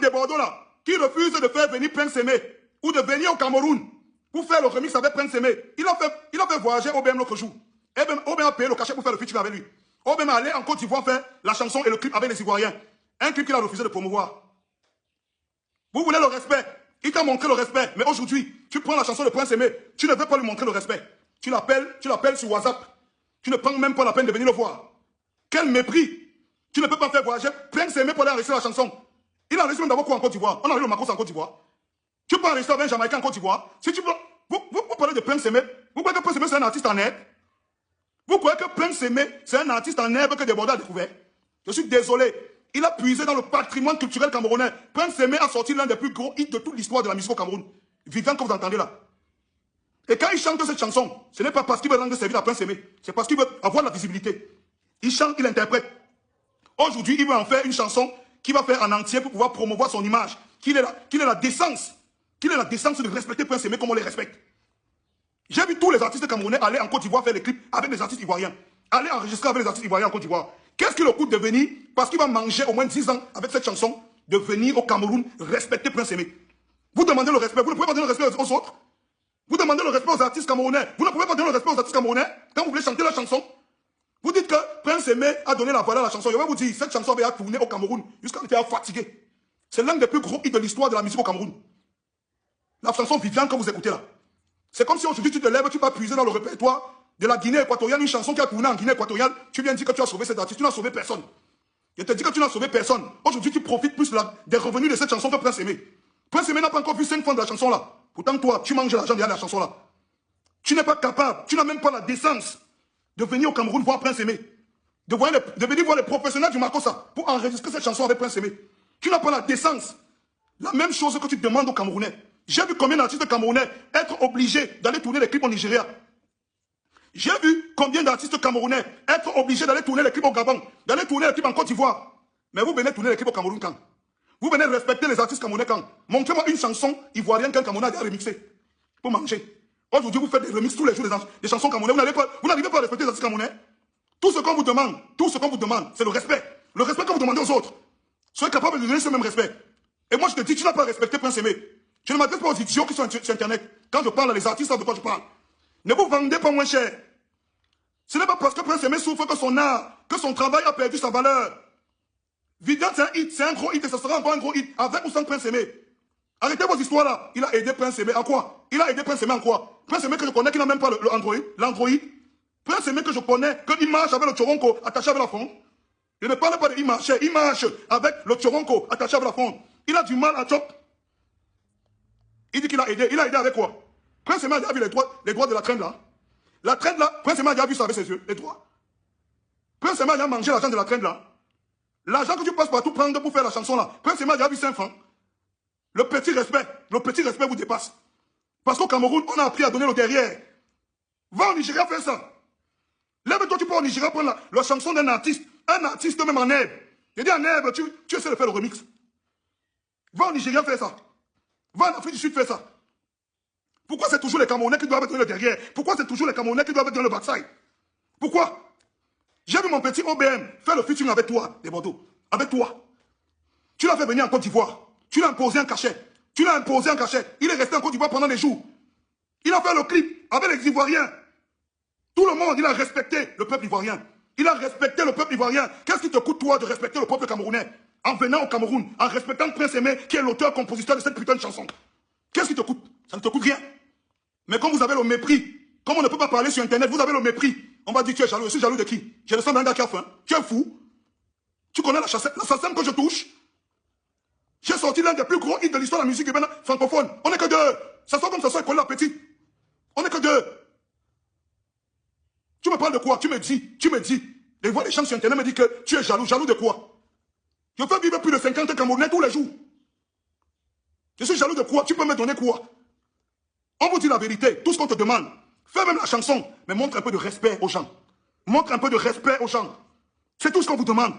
de Bordeaux là, qui refuse de faire venir Prince Aimé, ou de venir au Cameroun, pour faire le remix avec Prince Aimé, il a fait voyager OBM l'autre jour. OBM a payé le cachet pour faire le featuring avec lui. OBM est allé en Côte d'Ivoire faire la chanson et le clip avec les Ivoiriens. Un clip qu'il a refusé de promouvoir. Vous voulez le respect? Il t'a montré le respect. Mais aujourd'hui, tu prends la chanson de Prince Aimé, tu ne veux pas lui montrer le respect. Tu l'appelles sur WhatsApp. Tu ne prends même pas la peine de venir le voir. Quel mépris! Tu ne peux pas faire voyager Prince Aimé pour aller enregistrer la chanson. Il a enregistré même d'abord quoi en Côte d'Ivoire? On a eu le Macos en Côte d'Ivoire. Tu peux enregistrer avec un Jamaïcain en Côte d'Ivoire. Si tu veux, vous parlez de Prince Aimé. Vous croyez que Prince Aimé c'est un artiste en herbe? Vous croyez que Prince Aimé c'est un artiste en herbe que Desbordes a découvert? Je suis désolé. Il a puisé dans le patrimoine culturel camerounais. Prince Aimé a sorti l'un des plus gros hits de toute l'histoire de la musique au Cameroun. Vivant que vous entendez là. Et quand il chante cette chanson, ce n'est pas parce qu'il veut rendre service à Prince Aimé. C'est parce qu'il veut avoir la visibilité. Il chante, il interprète. Aujourd'hui, il veut en faire une chanson qu'il va faire en entier pour pouvoir promouvoir son image. Qu'il ait la décence. Qu'il ait la décence de respecter Prince Aimé comme on les respecte. J'ai vu tous les artistes camerounais aller en Côte d'Ivoire faire les clips avec les artistes ivoiriens. Aller enregistrer avec les artistes ivoiriens en Côte d'Ivoire. Qu'est-ce qui le coûte de venir, parce qu'il va manger au moins 10 ans avec cette chanson, de venir au Cameroun respecter Prince Aimé? Vous demandez le respect, vous ne pouvez pas donner le respect aux autres. Vous demandez le respect aux artistes camerounais. Vous ne pouvez pas donner le respect aux artistes camerounais quand vous voulez chanter la chanson. Vous dites que Prince Aimé a donné la valeur à la chanson. Je vais vous dire, cette chanson va tourner au Cameroun jusqu'à ce qu'elle soit fatiguée. C'est l'un des plus gros hits de l'histoire de la musique au Cameroun. La chanson Viviane que vous écoutez là. C'est comme si aujourd'hui tu te lèves, tu vas puiser dans le répertoire de la Guinée équatoriale, une chanson qui a tourné en Guinée équatoriale. Tu viens dire que tu as sauvé cet artiste. Tu n'as sauvé personne. Je te dis que tu n'as sauvé personne. Aujourd'hui, tu profites plus des revenus de cette chanson que Prince Aimé. Prince Aimé n'a pas encore vu 5 francs de la chanson là. Pourtant, toi, tu manges l'argent derrière la chanson là. Tu n'es pas capable, tu n'as même pas la décence de venir au Cameroun voir Prince Aimé. De venir voir les professionnels du Makossa pour enregistrer cette chanson avec Prince Aimé. Tu n'as pas la décence. La même chose que tu demandes aux Camerounais. J'ai vu combien d'artistes camerounais être obligés d'aller tourner les clips au Nigeria. J'ai vu combien d'artistes camerounais être obligés d'aller tourner les clips au Gabon, d'aller tourner les clips en Côte d'Ivoire. Mais vous venez tourner les clips au Cameroun quand? Vous venez respecter les artistes camerounais quand? Montrez-moi une chanson ivoirienne qu'un Camerounais a remixée pour manger. Aujourd'hui, vous faites des remixes tous les jours des chansons camerounais. Vous n'arrivez pas à respecter les artistes camerounais. Tout ce qu'on vous demande, c'est le respect. Le respect que vous demandez aux autres. Soyez capable de donner ce même respect. Et moi, je te dis, tu n'as pas respecté Prince Aimé. Je ne m'adresse pas aux idiots qui sont sur Internet. Quand je parle à les artistes, savent de quoi je parle. Ne vous vendez pas moins cher. Ce n'est pas parce que Prince Aimé souffre que son art, que son travail a perdu sa valeur. Viviane, c'est un hit, c'est un gros hit et ce sera encore un gros hit, avec ou sans Prince Aimé. Arrêtez vos histoires là. Il a aidé Prince Aimé en quoi? Il a aidé Prince Aimé en quoi? Prince Aimé que je connais, qui n'a même pas l'Android. Prince Aimé que je connais, qu'il marche avec le Tchoronko attaché avec la fond. Je ne parle pas de il marche avec le Tchoronko attaché avec la fond. Il a du mal à chop. Il dit qu'il a aidé. Il a aidé avec quoi? Prince Aimé a déjà vu les droits de la traîne là. La traîne là, Prince Aimé a déjà vu ça avec ses yeux, les droits. Prince Aimé a déjà mangé l'argent de la traîne là. L'argent que tu passes partout prendre pour faire la chanson là. Prince Aimé a déjà vu 5 francs. Le petit respect vous dépasse. Parce qu'au Cameroun, on a appris à donner le derrière. Va au Nigeria faire ça. Lève-toi, tu peux au Nigeria prendre la chanson d'un artiste. Un artiste même en herbe. Je dis en herbe, tu essaies de faire le remix. Va au Nigeria faire ça. Va en Afrique du Sud faire ça. Pourquoi c'est toujours les Camerounais qui doivent être le derrière? Pourquoi c'est toujours les Camerounais qui doivent être dans le backside? Pourquoi? J'ai vu mon petit OBM faire le featuring avec toi, des Bordeaux. Avec toi. Tu l'as fait venir en Côte d'Ivoire. Tu l'as imposé un cachet. Il est resté en Côte d'Ivoire pendant des jours. Il a fait le clip avec les Ivoiriens. Tout le monde, il a respecté le peuple ivoirien. Il a respecté le peuple ivoirien. Qu'est-ce qui te coûte, toi, de respecter le peuple camerounais? En venant au Cameroun, en respectant Prince Aimé, qui est l'auteur-compositeur de cette putain de chanson. Qu'est-ce qui te coûte? Ça ne te coûte rien. Mais comme vous avez le mépris, comme on ne peut pas parler sur Internet, vous avez le mépris. On va dire, tu es jaloux. Je suis jaloux de qui? J'ai le sang d'un gars qui a faim. Tu es fou. Tu connais l'assassin que je touche? J'ai sorti l'un des plus gros hits de l'histoire de la musique urbaine francophone. On n'est que deux. Ça sort comme ça sort et colle la petite. On n'est que deux. Tu me parles de quoi? Tu me dis. Les voix des gens sur Internet me disent que tu es jaloux. Jaloux de quoi? Je fais vivre plus de 50 Camerounais tous les jours. Je suis jaloux de quoi? Tu peux me donner quoi? On vous dit la vérité, tout ce qu'on te demande. Fais même la chanson, mais montre un peu de respect aux gens. Montre un peu de respect aux gens. C'est tout ce qu'on vous demande.